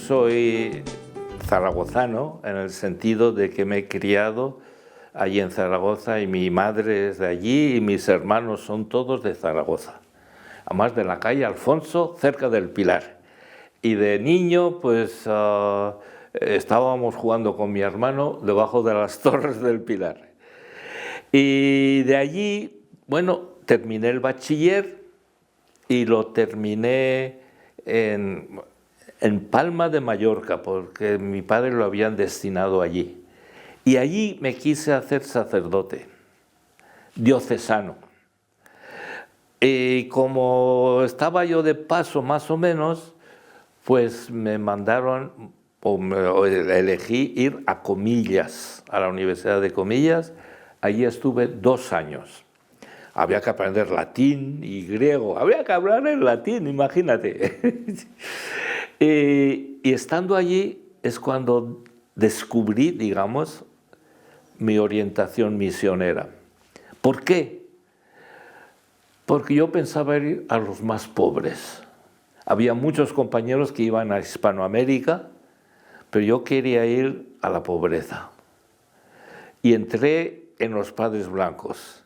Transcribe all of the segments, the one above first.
soy zaragozano en el sentido de que me he criado allí en Zaragoza y mi madre es de allí y mis hermanos son todos de Zaragoza. Además de la calle Alfonso, cerca del Pilar. Y de niño, pues estábamos jugando con mi hermano debajo de las torres del Pilar. Y de allí, bueno, terminé el bachiller y lo terminé en Palma de Mallorca, porque mi padre lo habían destinado allí. Y allí me quise hacer sacerdote, diocesano. Y como estaba yo de paso más o menos, pues me mandaron, o elegí ir a Comillas, a la Universidad de Comillas. Allí estuve 2 años. Había que aprender latín y griego, había que hablar en latín, imagínate. Y estando allí es cuando descubrí, digamos, mi orientación misionera. ¿Por qué? Porque yo pensaba ir a los más pobres. Había muchos compañeros que iban a Hispanoamérica, pero yo quería ir a la pobreza. Y entré en los Padres Blancos,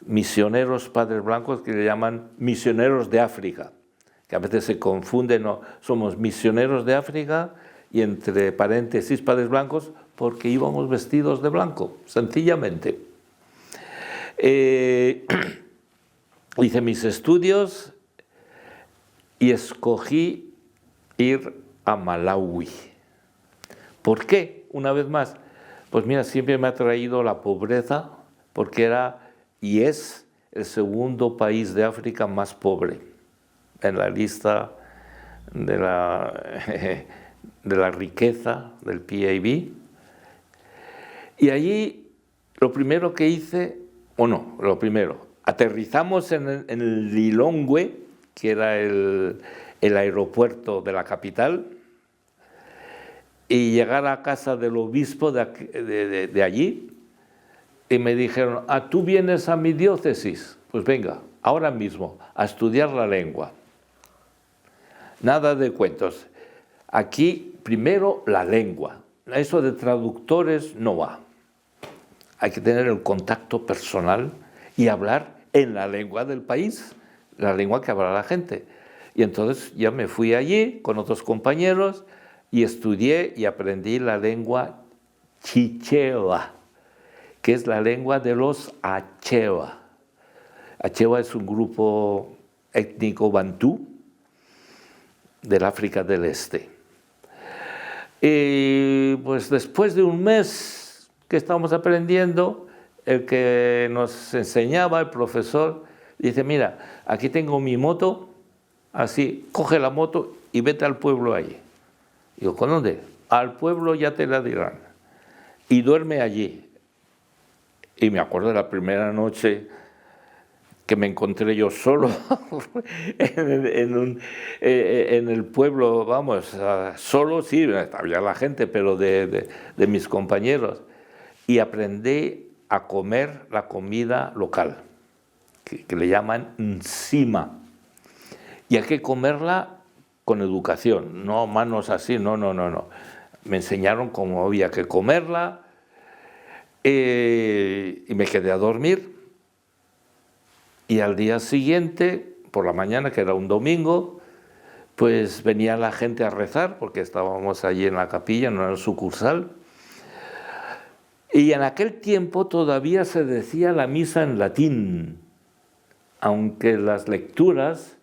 misioneros Padres Blancos, que le llaman misioneros de África, que a veces se confunden, no, somos misioneros de África y entre paréntesis Padres Blancos porque íbamos vestidos de blanco, sencillamente. Hice mis estudios y escogí ir a Malawi. ¿Por qué? Una vez más, pues mira, siempre me ha traído la pobreza porque era y es el segundo país de África más pobre en la lista de la riqueza del PIB. Y allí lo primero que hice, aterrizamos en el Lilongwe, que era el aeropuerto de la capital, y llegar a casa del obispo de allí, y me dijeron, ¿tú vienes a mi diócesis? Pues venga, ahora mismo, a estudiar la lengua. Nada de cuentos. Aquí, primero, la lengua. Eso de traductores no va. Hay que tener el contacto personal y hablar en la lengua del país, la lengua que habla la gente. Y entonces ya me fui allí con otros compañeros y estudié y aprendí la lengua chichewa, que es la lengua de los Achewa. Achewa es un grupo étnico bantú del África del Este. Y pues después de un mes que estábamos aprendiendo, el que nos enseñaba, el profesor, dice, mira, aquí tengo mi moto, así, coge la moto y vete al pueblo allí. Digo, ¿con dónde? Al pueblo ya te la dirán. Y duerme allí. Y me acuerdo de la primera noche que me encontré yo solo en el pueblo, vamos, solo sí, había la gente, pero de mis compañeros. Y aprendí a comer la comida local, que le llaman nsima. Y hay que comerla con educación, no manos así, no. Me enseñaron cómo había que comerla y me quedé a dormir. Y al día siguiente, por la mañana, que era un domingo, pues venía la gente a rezar, porque estábamos allí en la capilla, en una sucursal. Y en aquel tiempo todavía se decía la misa en latín, aunque las lecturas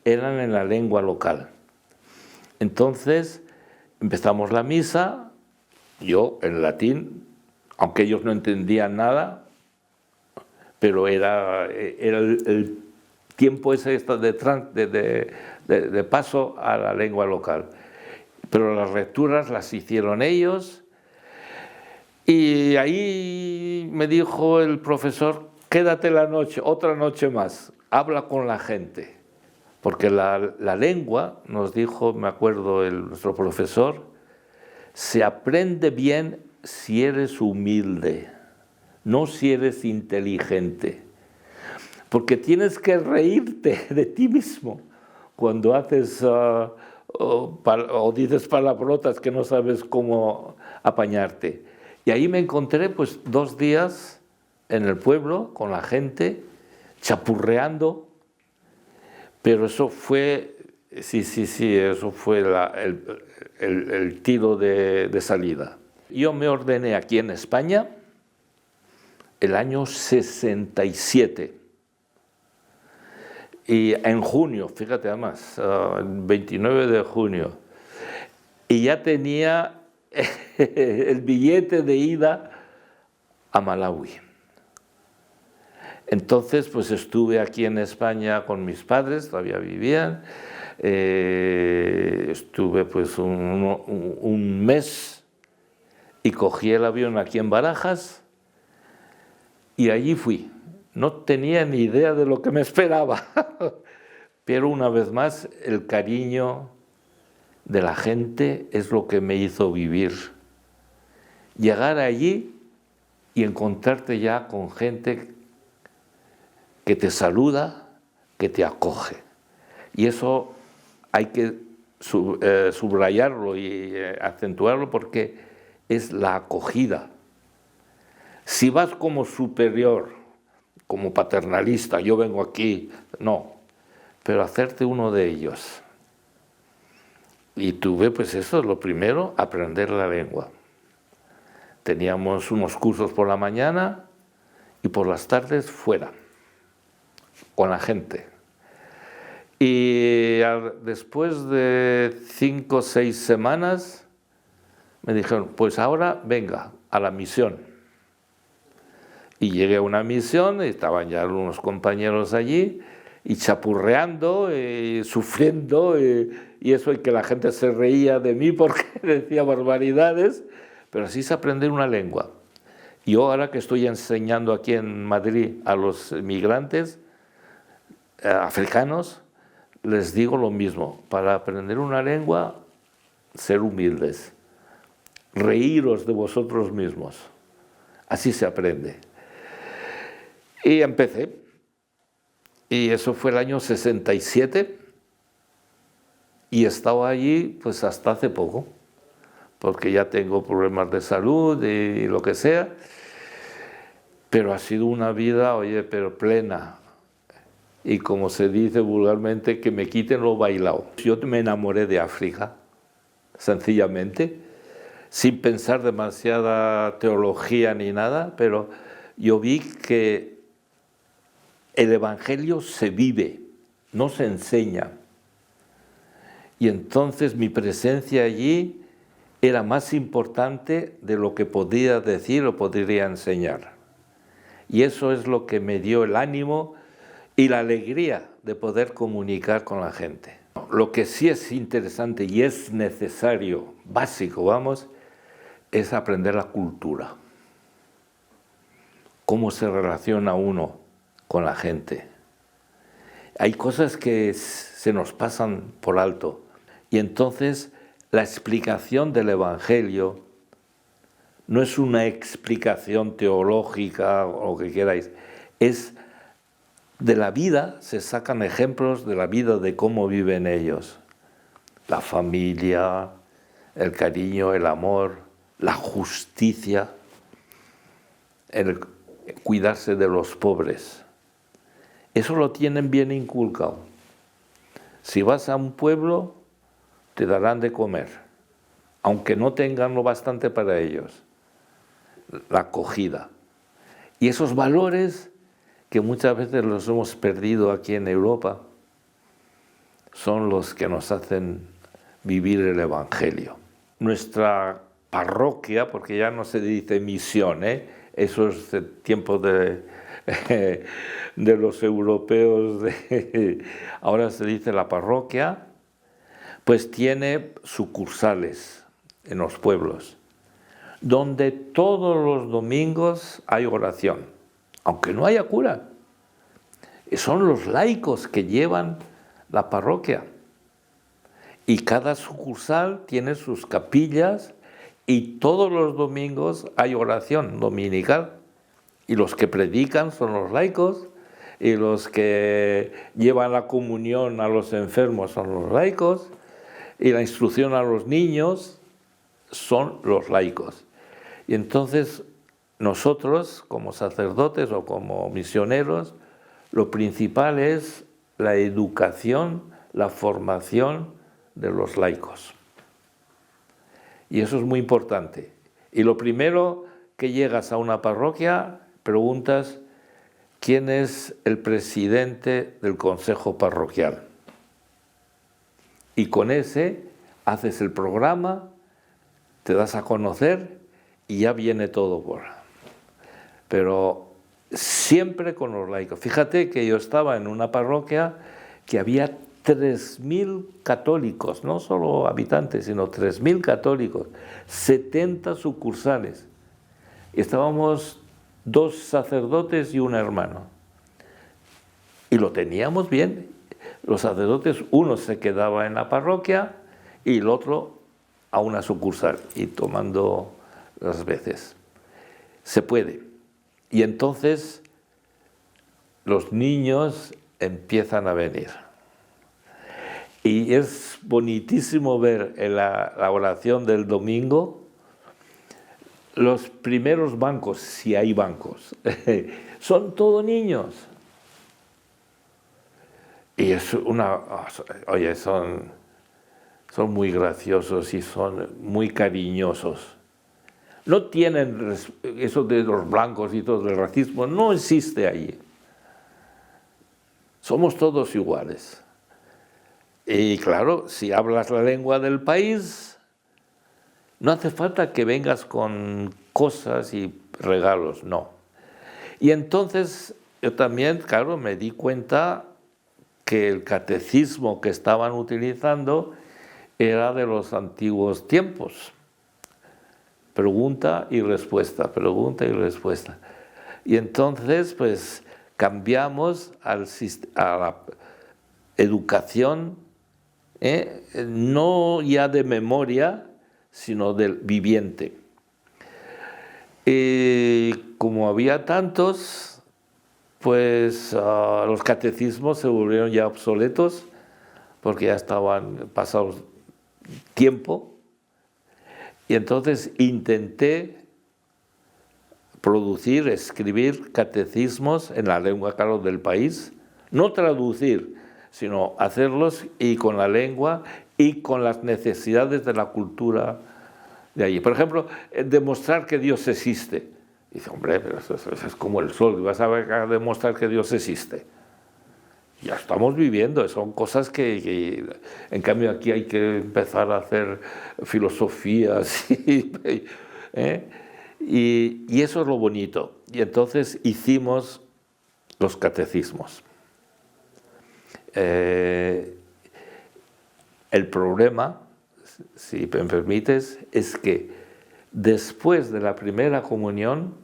eran en la lengua local. Entonces empezamos la misa, yo en latín, aunque ellos no entendían nada, pero era el tiempo ese de paso a la lengua local. Pero las lecturas las hicieron ellos y ahí me dijo el profesor, quédate la noche, otra noche más, habla con la gente. Porque la lengua, nos dijo, me acuerdo nuestro profesor, se aprende bien si eres humilde, no si eres inteligente. Porque tienes que reírte de ti mismo cuando haces o dices palabrotas que no sabes cómo apañarte. Y ahí me encontré pues 2 días en el pueblo con la gente, chapurreando, pero eso fue, sí, eso fue el tiro de salida. Yo me ordené aquí en España el año 67. Y en junio, fíjate además, el 29 de junio, y ya tenía el billete de ida a Malawi. Entonces, pues estuve aquí en España con mis padres, todavía vivían, estuve pues un mes y cogí el avión aquí en Barajas y allí fui. No tenía ni idea de lo que me esperaba, pero una vez más el cariño de la gente es lo que me hizo vivir. Llegar allí y encontrarte ya con gente que te saluda, que te acoge. Y eso hay que subrayarlo y acentuarlo porque es la acogida. Si vas como superior, como paternalista, yo vengo aquí, no, pero hacerte uno de ellos. Y tuve, pues eso, lo primero, aprender la lengua. Teníamos unos cursos por la mañana y por las tardes fuera, con la gente. Y después de 5 o 6 semanas me dijeron, pues ahora venga a la misión. Y llegué a una misión, y estaban ya unos compañeros allí, y chapurreando, y sufriendo, y eso, y que la gente se reía de mí porque decía barbaridades, pero así se aprende una lengua. Yo ahora que estoy enseñando aquí en Madrid a los migrantes africanos, les digo lo mismo, para aprender una lengua, ser humildes, reíros de vosotros mismos, así se aprende. Y empecé, y eso fue el año 67, y estaba allí pues hasta hace poco, porque ya tengo problemas de salud y lo que sea, pero ha sido una vida, oye, pero plena, y como se dice vulgarmente, que me quiten lo bailado. Yo me enamoré de África, sencillamente, sin pensar demasiada teología ni nada, pero yo vi que el Evangelio se vive, no se enseña. Y entonces mi presencia allí era más importante de lo que podía decir o podría enseñar. Y eso es lo que me dio el ánimo y la alegría de poder comunicar con la gente. Lo que sí es interesante y es necesario, básico, vamos, es aprender la cultura. Cómo se relaciona uno con la gente. Hay cosas que se nos pasan por alto y entonces la explicación del Evangelio no es una explicación teológica o lo que queráis, es de la vida, se sacan ejemplos de la vida, de cómo viven ellos. La familia, el cariño, el amor, la justicia, el cuidarse de los pobres. Eso lo tienen bien inculcado. Si vas a un pueblo, te darán de comer, aunque no tengan lo bastante para ellos. La acogida. Y esos valores que muchas veces los hemos perdido aquí en Europa, son los que nos hacen vivir el Evangelio. Nuestra parroquia, porque ya no se dice misión, eso es el tiempo de los europeos, ahora se dice la parroquia, pues tiene sucursales en los pueblos, donde todos los domingos hay oración, aunque no haya cura. Son los laicos que llevan la parroquia. Y cada sucursal tiene sus capillas y todos los domingos hay oración dominical. Y los que predican son los laicos y los que llevan la comunión a los enfermos son los laicos. y la instrucción a los niños son los laicos. Y entonces nosotros, como sacerdotes o como misioneros, lo principal es la educación, la formación de los laicos. Y eso es muy importante. Y lo primero que llegas a una parroquia, preguntas quién es el presidente del consejo parroquial. Y con ese haces el programa, te das a conocer y ya viene todo por. Pero siempre con los laicos. Fíjate que yo estaba en una parroquia que había 3.000 católicos, no solo habitantes, sino 3.000 católicos, 70 sucursales. Y estábamos 2 sacerdotes y un hermano. Y lo teníamos bien. Los sacerdotes, uno se quedaba en la parroquia y el otro a una sucursal y tomando las veces. Se puede. Y entonces los niños empiezan a venir. Y es bonitísimo ver en la oración del domingo los primeros bancos, si hay bancos, son todos niños. Y es oye, son muy graciosos y son muy cariñosos. No tienen eso de los blancos y todo el racismo, no existe ahí. Somos todos iguales. Y claro, si hablas la lengua del país, no hace falta que vengas con cosas y regalos, no. Y entonces yo también, claro, me di cuenta que el catecismo que estaban utilizando era de los antiguos tiempos. Pregunta y respuesta, pregunta y respuesta. Y entonces, pues, cambiamos a la educación, no ya de memoria, sino del viviente. Y como había tantos, pues los catecismos se volvieron ya obsoletos, porque ya estaban pasados tiempo. Y entonces intenté producir, escribir catecismos en la lengua, claro, del país, no traducir, sino hacerlos y con la lengua y con las necesidades de la cultura de allí. Por ejemplo, demostrar que Dios existe. Dice, hombre, pero eso es como el sol, vas a demostrar que Dios existe. Ya estamos viviendo, son cosas que en cambio aquí hay que empezar a hacer filosofías y eso es lo bonito. Y entonces hicimos los catecismos. El problema, si me permites, es que después de la primera comunión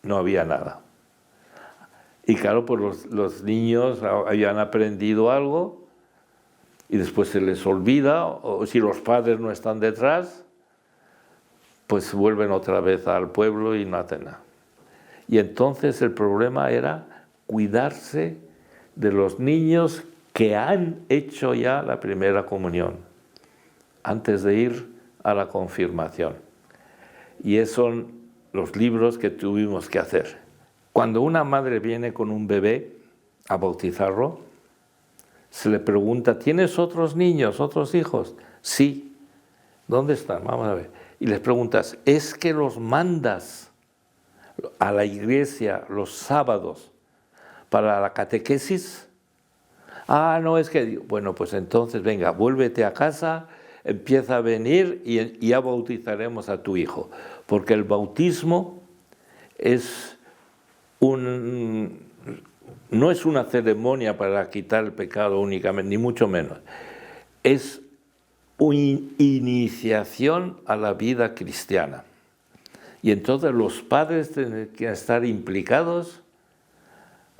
no había nada. Y claro, pues los niños habían aprendido algo y después se les olvida, o si los padres no están detrás, pues vuelven otra vez al pueblo y no hacen nada. Y entonces el problema era cuidarse de los niños que han hecho ya la primera comunión, antes de ir a la confirmación. Y esos son los libros que tuvimos que hacer. Cuando una madre viene con un bebé a bautizarlo, se le pregunta, ¿tienes otros niños, otros hijos? Sí. ¿Dónde están? Vamos a ver. Y les preguntas, ¿es que los mandas a la iglesia los sábados para la catequesis? Ah, no, es que... Bueno, pues entonces, venga, vuélvete a casa, empieza a venir y ya bautizaremos a tu hijo. Porque el bautismo es no es una ceremonia para quitar el pecado únicamente, ni mucho menos. Es una iniciación a la vida cristiana. Y entonces los padres tienen que estar implicados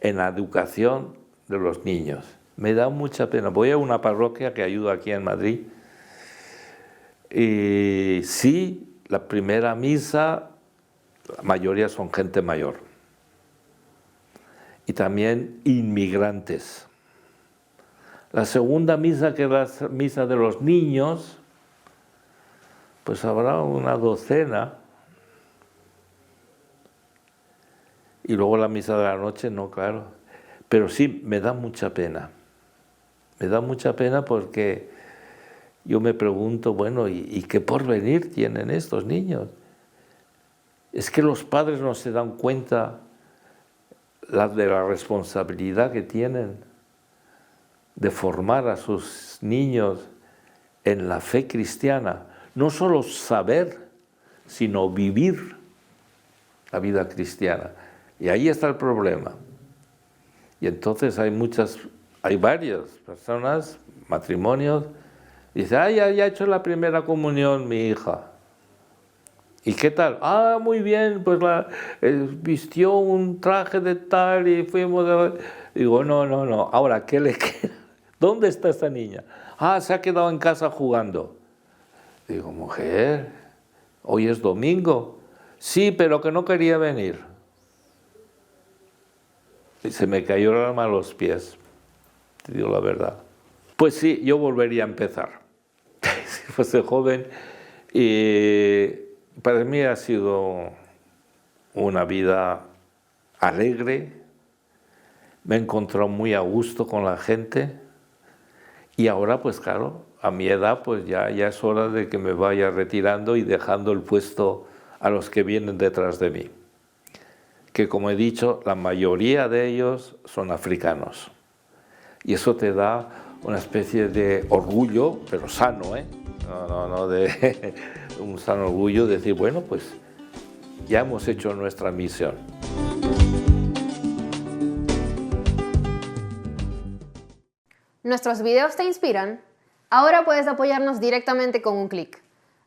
en la educación de los niños. Me da mucha pena. Voy a una parroquia que ayudo aquí en Madrid. Y sí, la primera misa, la mayoría son gente mayor. Y también inmigrantes. La segunda misa, que es la misa de los niños, pues habrá una docena. Y luego la misa de la noche, no, claro. Pero sí, me da mucha pena. Me da mucha pena porque yo me pregunto, bueno, ¿y qué porvenir tienen estos niños? Es que los padres no se dan cuenta de la responsabilidad que tienen de formar a sus niños en la fe cristiana. No solo saber, sino vivir la vida cristiana. Y ahí está el problema. Y entonces hay varias personas, matrimonios, dice, ya ha hecho la primera comunión mi hija. ¿Y qué tal? Muy bien, pues vistió un traje de tal y fuimos... Digo, no, ahora, ¿qué le queda? ¿Dónde está esta niña? Se ha quedado en casa jugando. Digo, mujer, hoy es domingo. Sí, pero que no quería venir. Y se me cayó el alma a los pies, te digo la verdad. Pues sí, yo volvería a empezar, si fuese joven. Y para mí ha sido una vida alegre, me he encontrado muy a gusto con la gente y ahora pues claro, a mi edad pues ya es hora de que me vaya retirando y dejando el puesto a los que vienen detrás de mí. Que como he dicho, la mayoría de ellos son africanos. Y eso te da una especie de orgullo, pero sano, ¿eh? No de un sano orgullo de decir, bueno, pues ya hemos hecho nuestra misión. ¿Nuestros videos te inspiran? Ahora puedes apoyarnos directamente con un clic.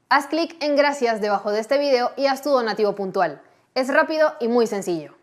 Haz clic en Gracias debajo de este video y haz tu donativo puntual. Es rápido y muy sencillo.